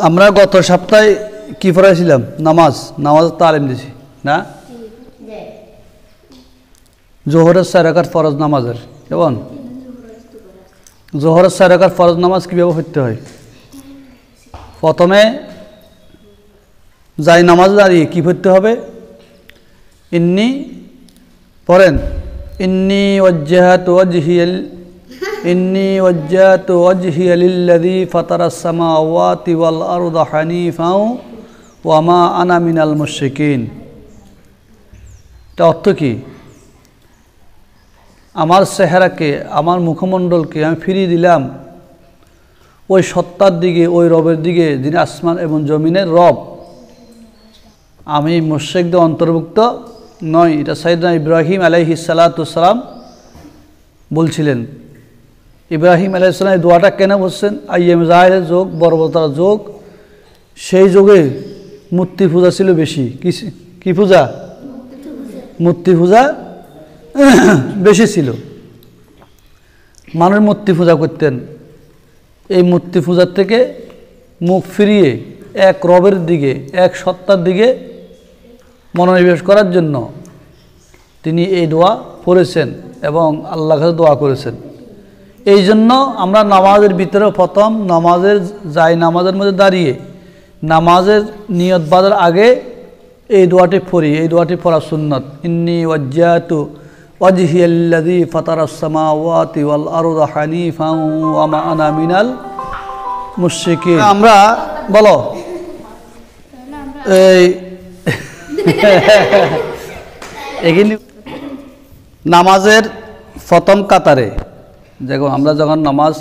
আমরা গত সপ্তাহে কি পড়াইছিলাম? নামাজ তালিম দিছি না? জোহরের 4 রাকাত ফরজ নামাজের কেমন? জোহরের 4 রাকাত ফরজ নামাজ কীভাবে পড়তে হয়? প্রথমে যাই নামাজ দাঁড়িয়ে কী পড়তে হবে? ইন্নি পড়েন, ইন্নি ওয়াজ্জাহতু ওয়াজহিয়া লিল্লাযী ফাতারাস সামাওয়াতি ওয়াল আরদা হানিফাও ওয়া মা আনা মিনাল মুশরিকিন। এটা অর্থ কি? আমার চেহারাকে, আমার মুখমণ্ডলকে আমি ফিরিয়ে দিলাম ওই সত্তার দিকে, ওই রবের দিকে যিনি আসমান এবং জমিনের রব। আমি মুশরিকদের অন্তর্ভুক্ত নয়। এটা সাইয়েদনা ইব্রাহিম আলাইহিস সালাতু ওয়াস সালাম বলছিলেন। ইব্রাহিম আলাইহিস সালাম এই দোয়াটা কেন বলছেন? আইয়াম জাহেলের যোগ, বর্বরতার যোগ, সেই যুগে মূর্তি পূজা ছিল বেশি। কি পূজা? মূর্তি পূজা বেশি ছিল। মানুষ মূর্তি পূজা করতেন। এই মূর্তি পূজার থেকে মুখ ফিরিয়ে এক রবের দিকে, এক সত্তার দিকে মনোনিবেশ করার জন্য তিনি এই দোয়া পড়েছেন এবং আল্লাহর কাছে দোয়া করেছেন। এই জন্য আমরা নামাজের ভিতরে প্রথম নামাজের মধ্যে দাঁড়িয়ে নামাজের নিয়ত বাঁধার আগে এই দোয়াটি পড়ি। এই দোয়াটি পড়া সুন্নত। ইন্নী ওয়াজ্জাহতু ওয়াজহিয়া লিল্লাযী ফাতারাস সামাওয়াতি ওয়াল আরদা হানিফাও ওয়া মা আনা মিনাল মুশরিকিন। আমরা বলো এখানে নামাজের প্রথম কাতারে যখন নামাজ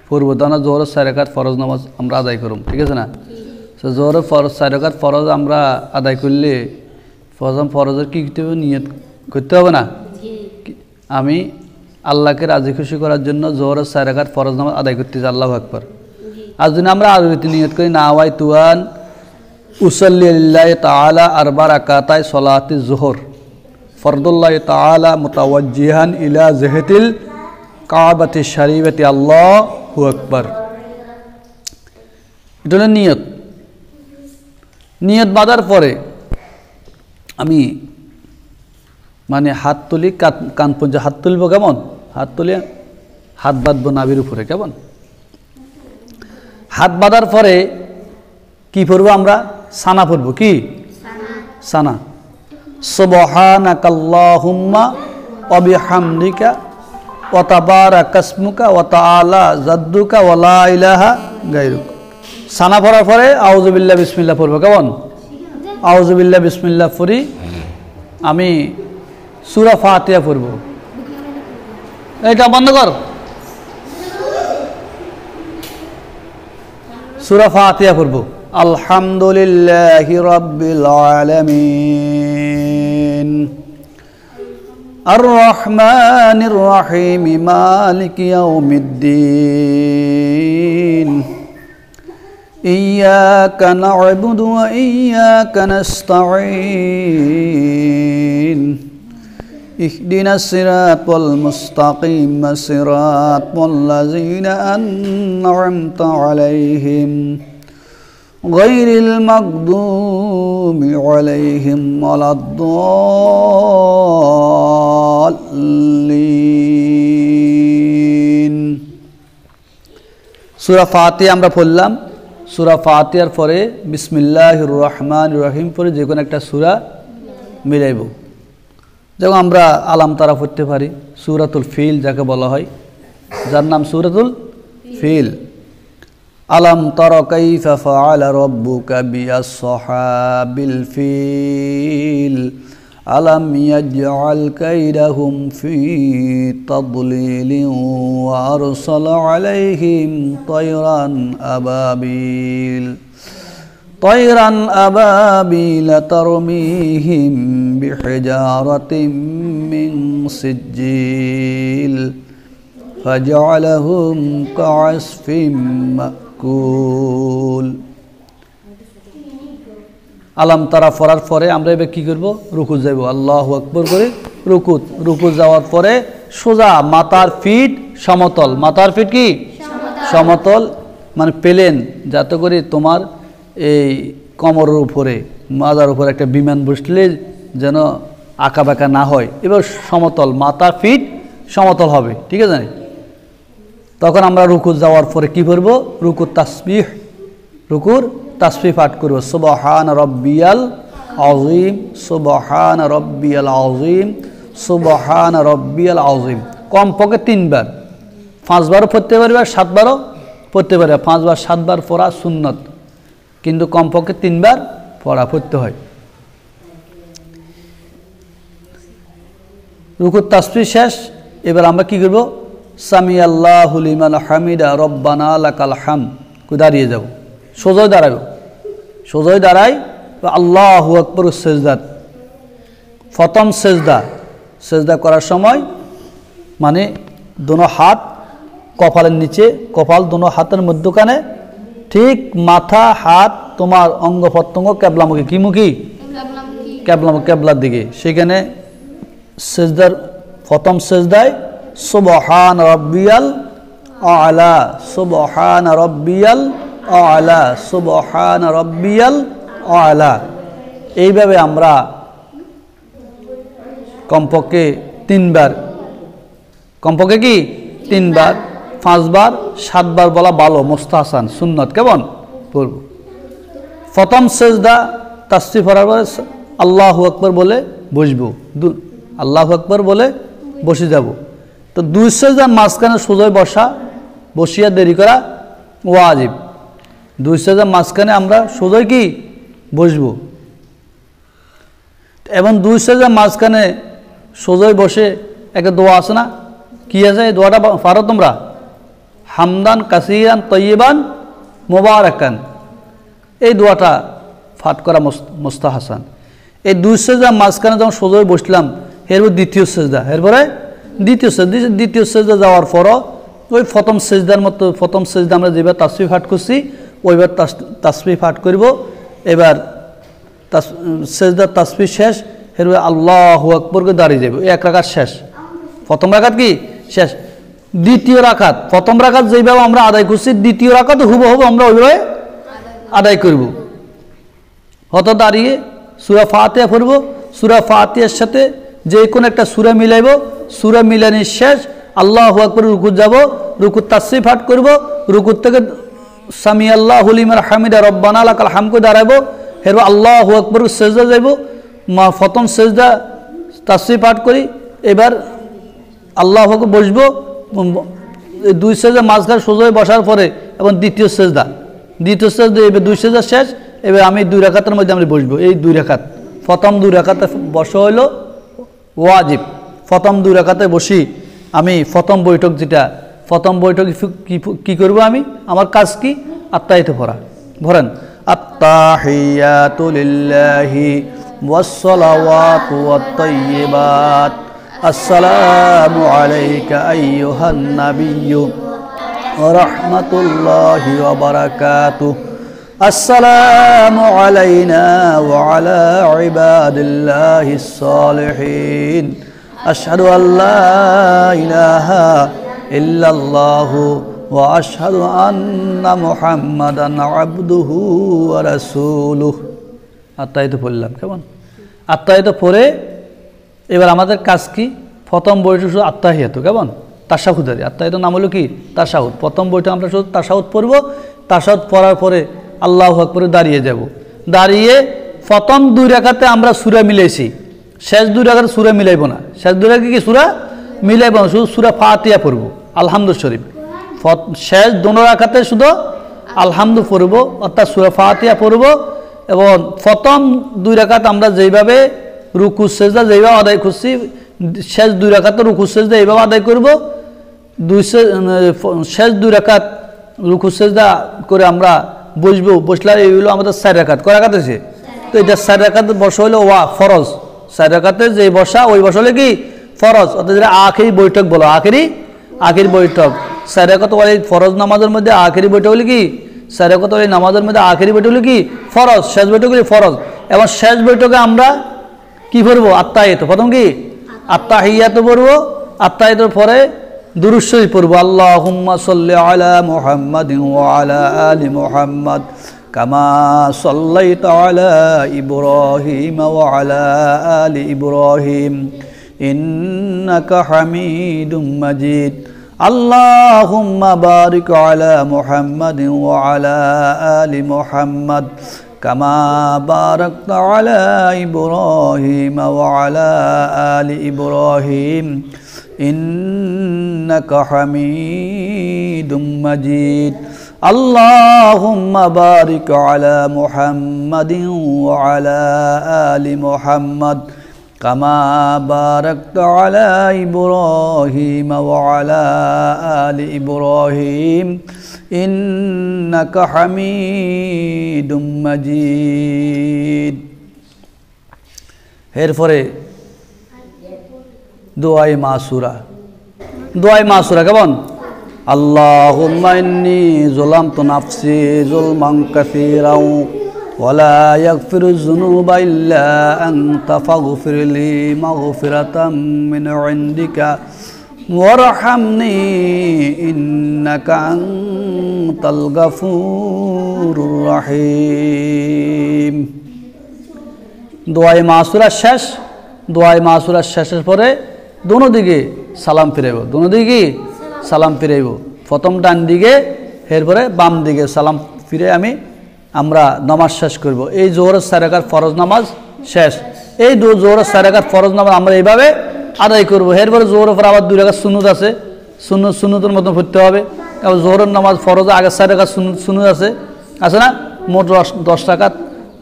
পড়ব, তখন জোহরের 4 রাকাত ফরজ নামাজ আমরা আদায় করব, ঠিক আছে না? জোহরের 4 রাকাত ফরজ আমরা আদায় করলে ফরজের কি করতে হবে? নিয়ত করতে হবে না? আমি আল্লাহকে রাজি খুশি করার জন্য জোহরের 4 রাকাত ফরজ নামাজ আদায় করতেছি। আল্লাহু আকবার। আর যদি আমরা আরবিতে নিয়ত করি, নাওয়াই তুয়ান উসাল্লি লিল্লাহি তাআলা 4 রাকাতাই সলাতি জোহর ফরদুল্লাহি তাআলা মুতাওয়াজ্জিহান ইলা জিহাতিল কাবাতি শরীফাতি আল্লাহু আকবার। এটা হলো নিয়ত। নিয়ত বাঁধার পরে আমি হাত তুলি, কান পর্যন্ত হাত তুলব। কেমন? হাত তুলে হাত বাঁধবো নাভির উপরে। কেমন? হাত বাঁধার পরে কি পড়বো? আমরা সানা পড়বো। কি সানা? সুবহানাকাল্লাহুম্মা ওয়া বিহামদিকা ওয়া তাবারাকা ইসমুকা ওয়া তাআলা জাদ্দুকা ওয়া লা ইলাহা গায়রুক। সানা পড়ার পরে আউযু বিল্লাহি বিসমিল্লাহ পড়বো। কেমন? আউযু বিল্লাহি বিসমিল্লাহ পড়ি। আমি সূরা ফাতিহা পড়ব। এটা বন্ধ কর। সূরা ফাতিহা পড়ব। আলহামদুলিল্লাহি রাব্বিল আলামিন আর রহমানির রহিম মালিকি ইয়াউমিদ্দিন ইয়্যাকা না'বুদু ওয়া ইয়্যাকা নাস্তাঈন ইহদিনাস সিরাতাল মুস্তাকিম সিরাতাল লাযীনা আন'আমতা আলাইহিম গায়রিল মাগদুবি আলাইহিম ওয়ালাদ-দাল্লিন। সূরা ফাতিহা আমরা পড়লাম। সূরা ফাতিহার পরে বিসমিল্লাহির রহমানির রহিম পরে যে কোনো একটা সূরা মিলাইব। যেমন আমরা আলাম তারা পড়তে পারি, সূরাতুল ফিল যাকে বলা হয়, যার নাম সূরাতুল ফিল। আলাম তারা কাইফা ফাআলা রাব্বুকা বিআসহাবিল ফিল আলাম ইয়াজআল কাইদাহুম ফি তাদলিলিন ওয়া আরসালা আলাইহিম طيرا أبابيل ترميهم بحجارة من سجيل فجعلهم كعصف مأكول। আলাম তারা পড়ার পরে আমরা এবার কি করব? রুকু যাইব। আল্লাহু আকবার করে রুকু যাওয়ার পরে সোজা মাথার ফিট সমতল। মাথার ফিট কি সমতল। মানে প্লেন, যাতে করে তোমার এই কোমরের উপরে মাথার উপরে একটা বিমান বসলে যেন আঁকা বাঁকা না হয়, এবার সমতল, মাথা ফিট সমতল হবে, ঠিক আছে। তখন আমরা রুকু যাওয়ার পরে কি করব? রুকুর তাসবিহ পাঠ করব, সুবহান রব্বিয়াল আযীম, সুবহান রব্বিয়াল আযীম, সুবহান রব্বিয়াল আযীম। কমপক্ষে 3 বার, 5 বারও পড়তে পারবে, 7 বারও পড়তে পারবে। 5 বার 7 বার পড়া সুন্নত, কিন্তু কমপক্ষে 3 বার পড়তে হয়। রুকুর তাসবিহ শেষ, এবার আমরা কি করব? সামি আল্লাহু লিমান হামিদা রব্বানা লাকাল হামদ, দাঁড়িয়ে যাব, সোজাই দাঁড়াবো, সোজাই দাঁড়াই আল্লাহু আকবার সেজদাত। প্রথম সেজদা করার সময় মানে দোনো হাত কপালের নিচে, কপাল দোনো হাতের মধ্যখানে, ঠিক মাথা হাত তোমার অঙ্গ প্রত্যঙ্গ কেবলামুখী, কি মুখী? কেবলার দিকে। সেখানে সেজদার প্রথম সেজদায় সুবহান রব্বিয়াল আলা, সুবহান রব্বিয়াল আলা, সুবহান রব্বিয়াল আলা। এইভাবে আমরা কমপক্ষে 3 বার, কমপক্ষে কি 3 বার, 5 বার 7 বার বলা ভালো, মুস্তাহসান, সুন্নত, কেমন পড়ব। প্রথম সেজদা তাসবিহ পড়ার পরে আল্লাহু আকবার বলে বসবো, আল্লাহু আকবার বলে বসে যাব। তো 2 সেজদার মাঝখানে সোজাই বসিয়া দেরি করা ওয়াজিব। 2 সেজদার মাঝখানে আমরা সোজাই কি বসবো, এবং 2 সেজদার মাঝখানে সোজাই বসে একটা দোয়া আছে না, কি আছে? এই দোয়াটা পারো তোমরা? হামদান কাসিরান তয়্যিবান মুবারাকান, এই দোয়াটা পাঠ করা মুস্তাহসান। এই 2 সেজদার মাঝখানে যখন সোজাই বসলাম, এরপর দ্বিতীয় সেজদা যাওয়ার পরও ওই প্রথম সেজদার মতো, প্রথম সেজদা আমরা যেবার তাসবিহ পাঠ করছি ওইবার তাসবিহ পাঠ করব। এবার সেজদার তাসবিহ শেষ, এরপর আল্লাহু আকবার করে দাঁড়িয়ে যাব। এক রাকাত শেষ, প্রথম রাকাত কি শেষ। দ্বিতীয় রাকাত, প্রথম রাকাত যেভাবে আমরা আদায় করছি, দ্বিতীয় রাকাত হুবহু আমরা ওইভাবে আদায় করব। হয়তো দাঁড়িয়ে সূরা ফাতিহা পড়ব, সূরা ফাতিহার সাথে যে কোনো একটা সূরা মিলাইব, সূরা মিলানির শেষ আল্লাহু আকবার রুকু যাব, রুকুর তাসবিহ পাঠ করব, রুকুর থেকে সামি আল্লাহু লিমান হামিদা রব্বানা লাকাল হামদ করে দাঁড়াবো, এরপর আল্লাহু আকবার সেজদা যাইব। প্রথম সেজদা তাসবিহ পাঠ করি, এবার আল্লাহু আকবার বসবো, 2 সেজদা মাঝখানে সোজা বসার পরে, এবং দ্বিতীয় সেজদা, এবার 2 সেজদা শেষ, এবার আমি 2 রাকাতের মধ্যে আমি বসবো। এই 2 রাকাত, প্রথম 2 রাকাতে বসা হইল ওয়াজিব। প্রথম 2 রাকাতে বসি আমি প্রথম বৈঠক, যেটা প্রথম বৈঠক কি করব আমি, আমার কাজ কি? আত্তাহিয়াত পড়া। ভরেন আত্তাহিয়াতু লিল্লাহি ওয়াসসালাওয়াতু ওয়াত-তাইয়্যিবাত, আসসালামু আলাইকা আইয়ুহান নাবিয়্যু ওয়া রাহমাতুল্লাহি ওয়া বারাকাতুহু, আসসালামু আলাইনা ওয়া আলা ইবাদিল্লাহিস সালিহিন, আশহাদু আল্লা ইলাহা ইল্লাল্লাহু ওয়া আশহাদু আন্না মুহাম্মাদান আবদুহু ওয়া রাসূলুহু। আত্তাহিয়াত পড়লাম, কেমন? আত্তাহিয়াত পড়ে এবার আমাদের কাজ কি? প্রথম বইটা শুধু আত্তাহিয়াত, কেমন? তাশাহুদ। আত্তাহিয়াতের নাম হলো কি? তাশাহুদ। প্রথম বইটা আমরা শুধু তাশাহুদ পড়ব, তাশাহুদ পড়ার পরে আল্লাহু আকবারে দাঁড়িয়ে যাব। দাঁড়িয়ে প্রথম 2 রাকাতে আমরা সূরা মিলাইছি, শেষ 2 রাকাতে সূরা মিলাইব না। শেষ 2 রাকাতে কি সূরা মিলাইব না, শুধু সূরা ফাতিহা পড়ব, আলহামদু শরীফ। শেষ 2 রাকাতে শুধু আলহামদু পড়ব, অর্থাৎ সূরা ফাতিহা পড়ব। এবং প্রথম 2 রাকাত আমরা যেইভাবে রুকু সেজদা যেইভাবে আদায় করছি, শেষ 2 রাকাতে রুকু সেজদা এইভাবে আদায় করব। শেষ 2 রাকাত রুকু সেজদা করে আমরা বসবো, বসলে এই হলো আমাদের 4 রাকাত। কয় রাকাত আছে? তো এটা 4 রাকাত বসা হলো ফরজ। 4 রাকাতে যে বসা, ওই বসা হলে কি ফরজ, অর্থাৎ যেটা আখেরি বৈঠক বলো, আখেরি বৈঠক। 4 রাকাত ওই ফরজ নামাজের মধ্যে আখেরি বৈঠক হলে কি, 4 রাকাত ওই নামাজের মধ্যে আখেরি বৈঠক হলে কি ফরজ, শেষ বৈঠক হলে ফরজ। এবং শেষ বৈঠকে আমরা কি পড়বো? আত্তাহিয়াত। প্রথম কি আত্তাহিয়াত পড়বো, আত্তাহিয়াতের পরে দুরূদ শরীফ পড়ব আল্লাহুম্মা সাল্লি আলা মুহাম্মাদিন ওয়া আলা আলি মুহাম্মাদ কামা সাল্লাইতা আলা ইব্রাহিম ওয়া আলা আলি ইব্রাহিম ইন্নাকা হামিদুম মাজিদ আল্লাহুম্মা বারিক আলা মুহাম্মাদিন ওয়া আলা আলি মুহাম্মাদ কামা বারাকতা আলা ইব্রাহিম ওয়া আলা আলি ইব্রাহিম ইন্নাকা হামিদুম মাজিদ আল্লাহুম্মা বারিক আলা মুহাম্মাদিন ওয়া আলা আলি মুহাম্মাদ কামা বারাকতা আলা ইব্রাহিম ওয়া আলা আলি ইব্রাহিম ইন্নাকা হামিদুম মাজিদ। এরপরে দোয়াই মাসুরা। দোয়াই মাসুরা কেমন? আল্লাহুম্মা ইন্নী যালামতু নাফসি যুলমান কাসীরাও ওয়ালা ইয়াগফিরুয যুনুবা ইল্লা আনতা ফাগফিরলি মাগফিরাতাম মিন ইনদিকা ওয়ারহামনি ইন্নাকা আনতাল গাফুরুর রহিম। দোয়াই মাসুরা শেষ। দোয়াই মাসুরা শেষের পরে দোনো দিকে সালাম ফিরাইব। দোনো দিকে সালাম ফিরাইব। প্রথম ডান দিকে, এরপরে বাম দিকে সালাম ফিরে আমরা নামাজ শেষ করব। এই জোহরের 4 রাকাত ফরজ নামাজ শেষ। এই জোহরের 4 রাকাত ফরজ নামাজ আমরা এইভাবে আদায় করব। এরপরে জোহরের পর আবার 2 রাকাত সুন্নত আছে, সুন্নতের মতন পড়তে হবে। এবং জোহরের নামাজ ফরজ আগে 4 রাকাত সুন্নত আছে না? মোট 10 রাকাত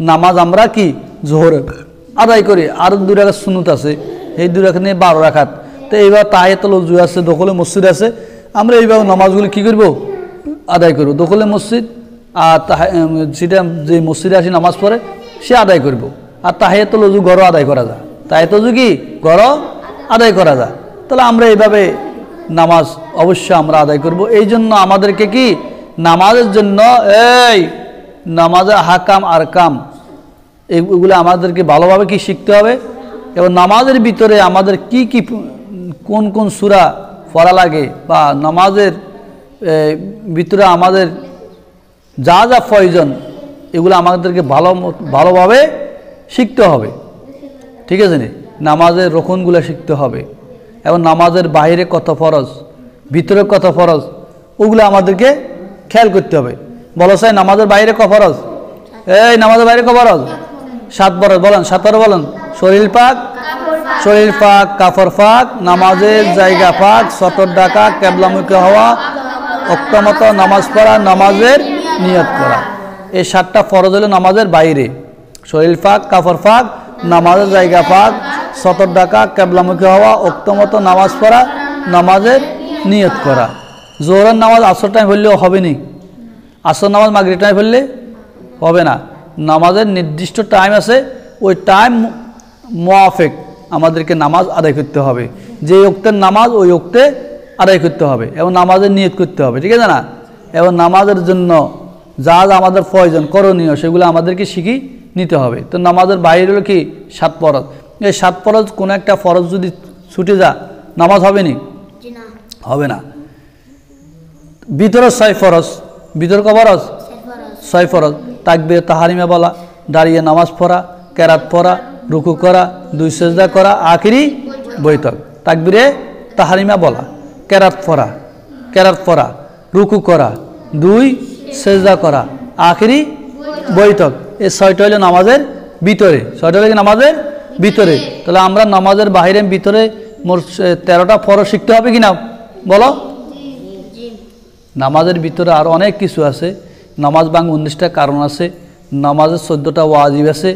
নামাজ আমরা কি জোহরে আদায় করি। আর 2 রাকাত সুন্নত আছে, এই 2 রাকাত নিয়ে 12 রাকাত। তো এইবার তাহিয়াতুল ওযু আছে, দখলে মসজিদ আছে, আমরা এইভাবে নামাজগুলো কী করব? আদায় করব। দখলে মসজিদ আর সেটা যে মসজিদে আসি নামাজ পড়ে সে আদায় করব। আর তাহিয়াতুল ওযু ঘরও আদায় করা যায়। তাহিয়াতুল ওযু কি ঘরও আদায় করা যায়। তাহলে আমরা এইভাবে নামাজ অবশ্যই আমরা আদায় করব। এই জন্য আমাদেরকে কি নামাজের জন্য এই নামাজের হাকাম আর কাম এগুলো আমাদেরকে ভালোভাবে কি শিখতে হবে। এবং নামাজের ভিতরে আমাদের কি কি কোন কোন সূরা পড়া লাগে বা নামাজের ভিতরে আমাদের যা যা প্রয়োজন এগুলো আমাদেরকে ভালোভাবে শিখতে হবে। ঠিক আছে নি? নামাজের রকনগুলো শিখতে হবে এবং নামাজের বাইরে কত ফরজ, ভিতরে কত ফরজ, ওগুলো আমাদেরকে খেয়াল করতে হবে। বলো চাই নামাজের বাইরে ক ফরজ? এই নামাজের বাইরে ক ফরজ? 7 ফরজ। বলেন 7 ফরজ বলেন। শরীর পাক, কাফর পাক, নামাজের জায়গা পাক, সতর ডাকা, কেবলামুখী হওয়া, ওক্তমত নামাজ পড়া, নামাজের নিয়ত করা। এই 7টা ফরজ হলো নামাজের বাইরে। শরীর পাক, কাফর পাক, নামাজের জায়গা পাক, সতর ডাকা, কেবলামুখী হওয়া, ওক্তমত নামাজ পড়া, নামাজের নিয়ত করা। জোহরের নামাজ আসর টাইম পড়লেও হবে নি, আসর নামাজ মাগরিব টাইম পড়লে হবে না। নামাজের নির্দিষ্ট টাইম আছে, ওই টাইম মুআফিক আমাদেরকে নামাজ আদায় করতে হবে। যে ওক্তের নামাজ ওই ওক্তে আদায় করতে হবে এবং নামাজের নিয়ত করতে হবে। ঠিক আছে না? এবং নামাজের জন্য যা যা আমাদের প্রয়োজন করণীয় সেগুলো আমাদেরকে শিখি নিতে হবে। তো নামাজের বাইরে হলো কি 7 ফরজ। এই 7 ফরজ কোনো একটা ফরজ যদি ছুটে যা নামাজ হবে নি? হবে না। ভিতরে 6 ফরজ। ভিতর ক ফরজ? 6 ফরজ। তাকবীর তাহরিমা বলা, দাঁড়িয়ে নামাজ পড়া, কেরাত পড়া, রুকু করা, 2 সেজদা করা, আখিরি বৈঠক। তাকবীরে তাহরিমা বলা, কেরাত পড়া, রুকু করা, 2 সেজদা করা, আখিরি বৈঠক। এই 6টা হলো নামাজের ভিতরে। 6টা হলো নামাজের ভিতরে। তাহলে আমরা নামাজের বাইরে ভিতরে মোট 13টা ফরজ শিখতে হবে কিনা বলো? নামাজের ভিতরে আরও অনেক কিছু আছে। নামাজ ভাঙ 19টা কারণ আছে। নামাজের 14টা ওয়াজিব আছে।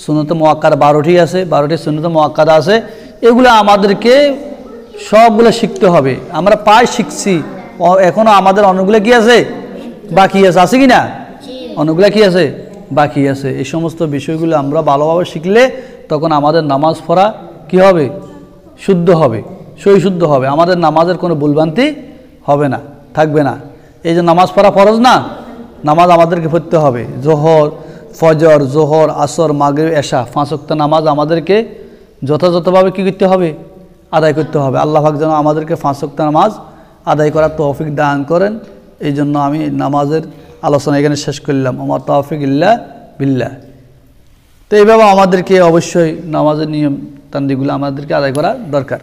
সুন্নত মুআক্কাদা 12টি আছে, 12টি সুন্নত মুআক্কাদা আছে। এগুলো আমাদেরকে সবগুলো শিখতে হবে। আমরা প্রায় শিখছি, এখনও আমাদের অনেকগুলো কি আছে? বাকি আছে কি না? অনেকগুলো কি আছে? বাকি আছে। এই সমস্ত বিষয়গুলো আমরা ভালোভাবে শিখলে তখন আমাদের নামাজ পড়া কি হবে? শুদ্ধ হবে, সহিশুদ্ধ হবে। আমাদের নামাজের কোনো ভুলভ্রান্তি হবে না, থাকবে না। এই যে নামাজ পড়া ফরজ না, নামাজ আমাদেরকে পড়তে হবে। জোহর, ফজর, জোহর, আসর, মাগরিব, এশা 5 ওয়াক্ত নামাজ আমাদেরকে যথাযথভাবে কী করতে হবে? আদায় করতে হবে। আল্লাহ পাক যেন আমাদেরকে 5 ওয়াক্ত নামাজ আদায় করার তৌফিক দান করেন। এই জন্য আমি নামাজের আলোচনা এখানে শেষ করলাম। আমার তৌফিক ইল্লা বিল্লাহ। তো এইভাবে আমাদেরকে অবশ্যই নামাজের নিয়ম তান্দিগুলো আমাদেরকে আদায় করা দরকার।